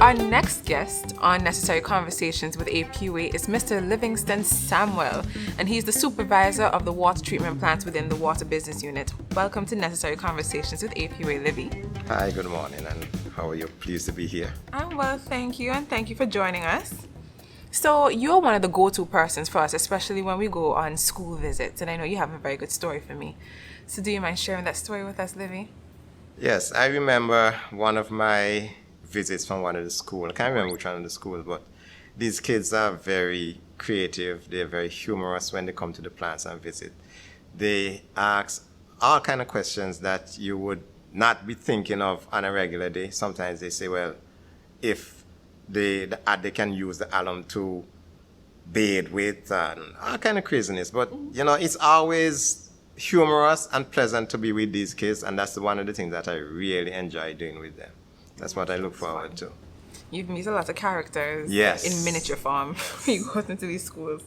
Our next guest on Necessary Conversations with APUA is Mr. Livingston Samuel, and he's the supervisor of the water treatment plants within the Water Business Unit. Welcome to Necessary Conversations with APUA, Livy. Hi, good morning, and how are you? Pleased to be here. I'm well, thank you, and thank you for joining us. So you're one of the go-to persons for us, especially when we go on school visits, and I know you have a very good story for me. So do you mind sharing that story with us, Livy? Yes, I remember one of my visits from one of the schools. I can't remember which one of the schools, but these kids are very creative. They're very humorous when they come to the plants and visit. They ask all kind of questions that you would not be thinking of on a regular day. Sometimes they say, well, if they can use the alum to bathe with, and all kind of craziness. But, you know, it's always humorous and pleasant to be with these kids, and that's one of the things that I really enjoy doing with them. That's what I look forward to. You've met a lot of characters in miniature form when you go into these schools.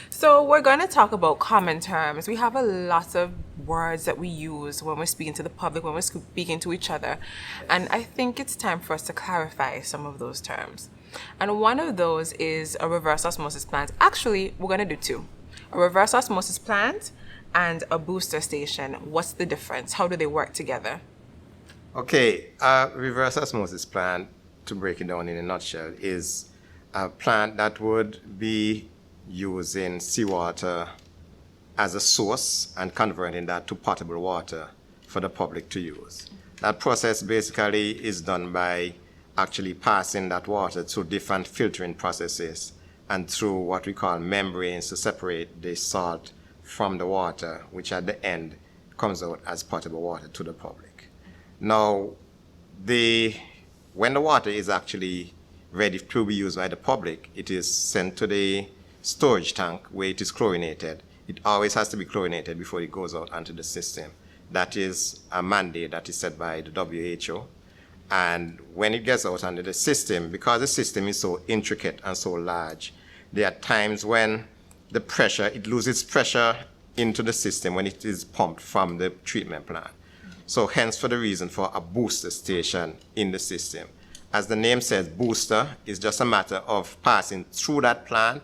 So we're going to talk about common terms. We have a lot of words that we use when we're speaking to the public, when we're speaking to each other. And I think it's time for us to clarify some of those terms. And one of those is a reverse osmosis plant. Actually, we're going to do two. A reverse osmosis plant and a booster station. What's the difference? How do they work together? Okay, a reverse osmosis plant, to break it down in a nutshell, is a plant that would be using seawater as a source and converting that to potable water for the public to use. That process basically is done by actually passing that water through different filtering processes and through what we call membranes to separate the salt from the water, which at the end comes out as potable water to the public. Now, when the water is actually ready to be used by the public, it is sent to the storage tank where it is chlorinated. It always has to be chlorinated before it goes out onto the system. That is a mandate that is set by the WHO. And when it gets out onto the system, because the system is so intricate and so large, there are times when it loses pressure into the system when it is pumped from the treatment plant. So hence for the reason for a booster station in the system. As the name says, booster is just a matter of passing through that plant,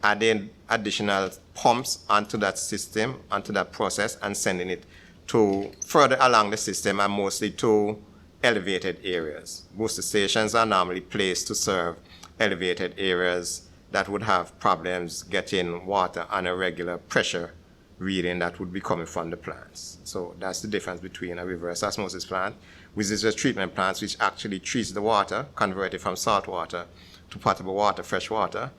adding additional pumps onto that system, onto that process, and sending it to further along the system and mostly to elevated areas. Booster stations are normally placed to serve elevated areas that would have problems getting water on a regular pressure reading that would be coming from the plants. So that's the difference between a reverse osmosis plant, which is a treatment plant which actually treats the water, convert it from salt water to potable water, fresh water.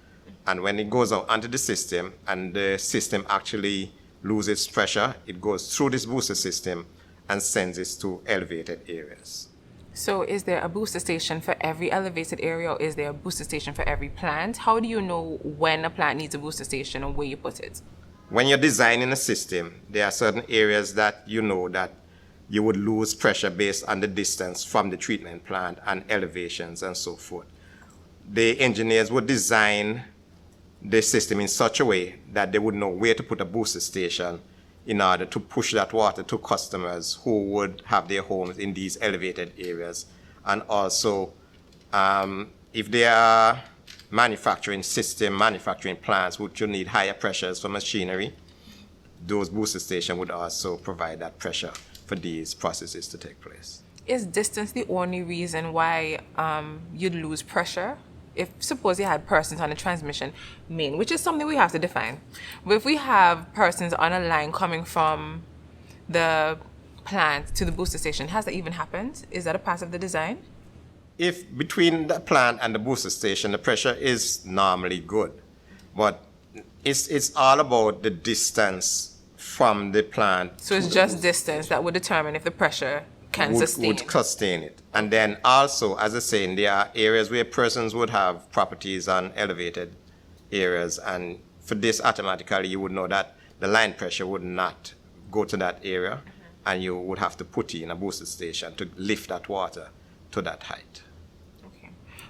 And when it goes out onto the system and the system actually loses pressure, it goes through this booster system and sends it to elevated areas. So is there a booster station for every elevated area, or is there a booster station for every plant? How do you know when a plant needs a booster station and where you put it? When you're designing a system, there are certain areas that you know that you would lose pressure based on the distance from the treatment plant and elevations and so forth. The engineers would design the system in such a way that they would know where to put a booster station in order to push that water to customers who would have their homes in these elevated areas. And also, if they are manufacturing plants which will need higher pressures for machinery, those booster stations would also provide that pressure for these processes to take place. Is distance the only reason why you'd lose pressure? If suppose you had persons on a transmission main, which is something we have to define, but if we have persons on a line coming from the plant to the booster station, has that even happened? Is that a part of the design? If between the plant and the booster station, the pressure is normally good, but it's all about the distance from the plant. So it's just distance that would determine if the pressure can sustain it. And then also, as I was saying, there are areas where persons would have properties on elevated areas, and for this automatically you would know that the line pressure would not go to that area, and you would have to put in a booster station to lift that water to that height.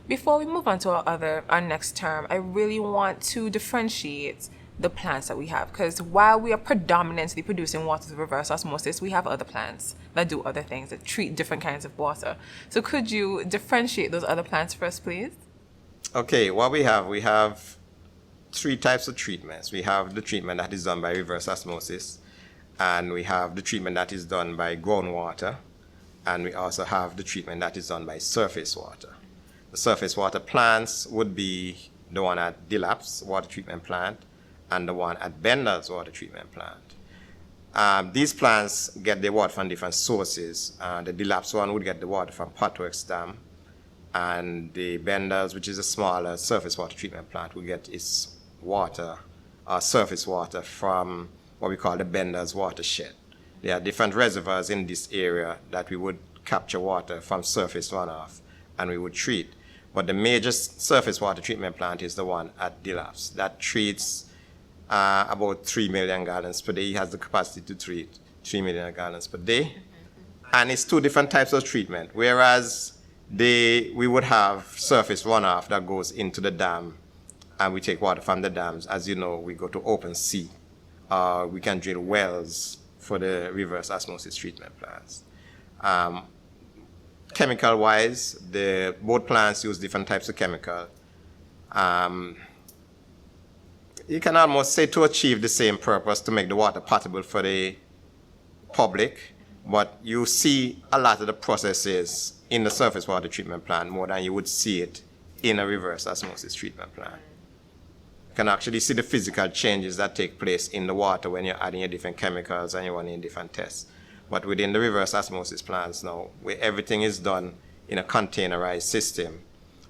Before we move on to our next term, I really want to differentiate the plants that we have? Because while we are predominantly producing water through reverse osmosis, we have other plants that do other things, that treat different kinds of water. So could you differentiate those other plants for us, please? Okay, what we have three types of treatments. We have the treatment that is done by reverse osmosis, and we have the treatment that is done by groundwater, and we also have the treatment that is done by surface water. The surface water plants would be the one at Dilap's water treatment plant and the one at Bender's water treatment plant. These plants get their water from different sources. The Dilap's one would get the water from Potworks Dam, and the Bender's, which is a smaller surface water treatment plant, will get its water, surface water, from what we call the Bender's watershed. There are different reservoirs in this area that we would capture water from surface runoff and we would treat. But the major surface water treatment plant is the one at Dilap's that treats about 3 million gallons per day. It has the capacity to treat 3 million gallons per day. And it's two different types of treatment. Whereas we would have surface runoff that goes into the dam, and we take water from the dams. As you know, we go to open sea. We can drill wells for the reverse osmosis treatment plants. Chemical-wise, both plants use different types of chemical. You can almost say to achieve the same purpose, to make the water potable for the public, but you see a lot of the processes in the surface water treatment plant more than you would see it in a reverse osmosis treatment plant. You can actually see the physical changes that take place in the water when you're adding your different chemicals and you're running different tests. But within the reverse osmosis plants now, where everything is done in a containerized system,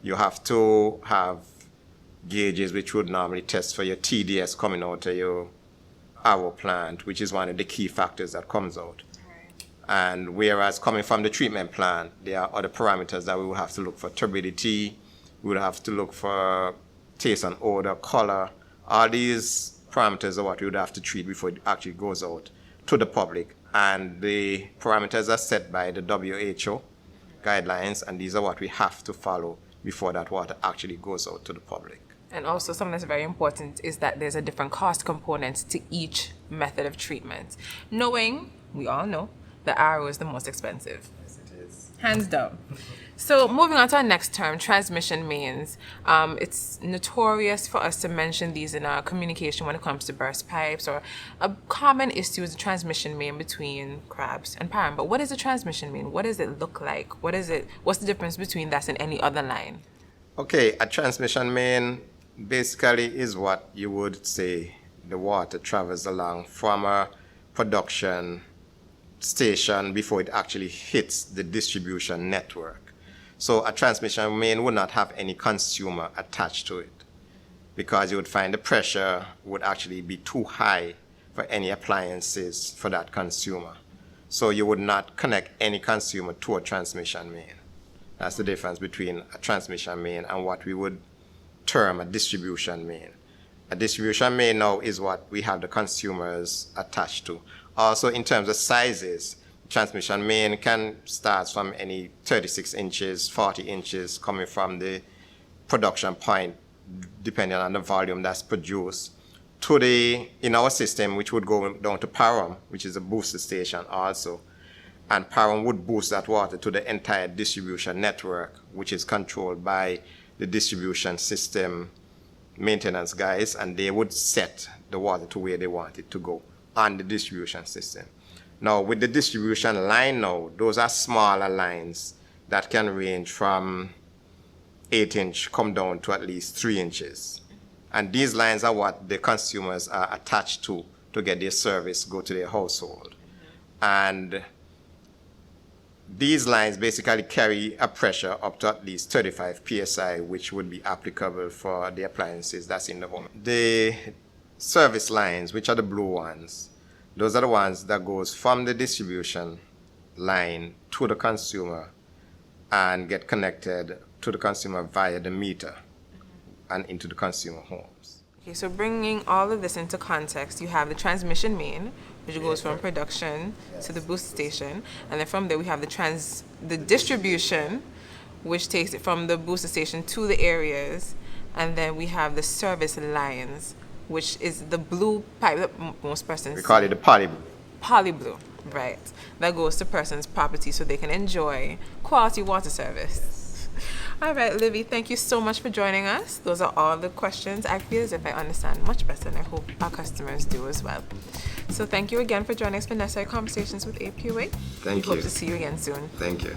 you have to have gauges which would normally test for your TDS coming out of your APUA plant, which is one of the key factors that comes out. And whereas coming from the treatment plant, there are other parameters that we would have to look for: turbidity, we would have to look for taste and odor, color. All these parameters are what we would have to treat before it actually goes out to the public. And the parameters are set by the WHO guidelines, and these are what we have to follow before that water actually goes out to the public. And also something that's very important is that there's a different cost component to each method of treatment. Knowing, we all know, the RO is the most expensive. Yes, it is. Hands down. So moving on to our next term, transmission mains. It's notorious for us to mention these in our communication when it comes to burst pipes, or a common issue is the transmission main between crabs and param. But what is a transmission main? What does it look like? What's the difference between that and any other line? Okay, a transmission main basically is what you would say the water travels along from a production station before it actually hits the distribution network. So a transmission main would not have any consumer attached to it, because you would find the pressure would actually be too high for any appliances for that consumer. So you would not connect any consumer to a transmission main. That's the difference between a transmission main and what we would term a distribution main. A distribution main now is what we have the consumers attached to. Also, in terms of sizes, transmission main can start from any 36 inches, 40 inches coming from the production point, depending on the volume that's produced, to in our system, which would go down to Param, which is a booster station also. And Param would boost that water to the entire distribution network, which is controlled by the distribution system maintenance guys, and they would set the water to where they want it to go on the distribution system. Now, with the distribution line now, those are smaller lines that can range from 8 inch come down to at least 3 inches. And these lines are what the consumers are attached to get their service go to their household. And these lines basically carry a pressure up to at least 35 psi, which would be applicable for the appliances that's in the home. The service lines, which are the blue ones, those are the ones that goes from the distribution line to the consumer and get connected to the consumer via the meter and into the consumer homes. Okay, so bringing all of this into context, you have the transmission main, which goes from production to the booster station, and then from there we have the distribution, which takes it from the booster station to the areas, and then we have the service lines, which is the blue pipe that most persons We call it the poly. poly blue, right? That goes to persons' property so they can enjoy quality water service. All right, Livy, thank you so much for joining us. Those are all the questions. I feel as if I understand much better, and I hope our customers do as well. So thank you again for joining us for Necessary Conversations with APUA. Thank we you. Hope to see you again soon. Thank you.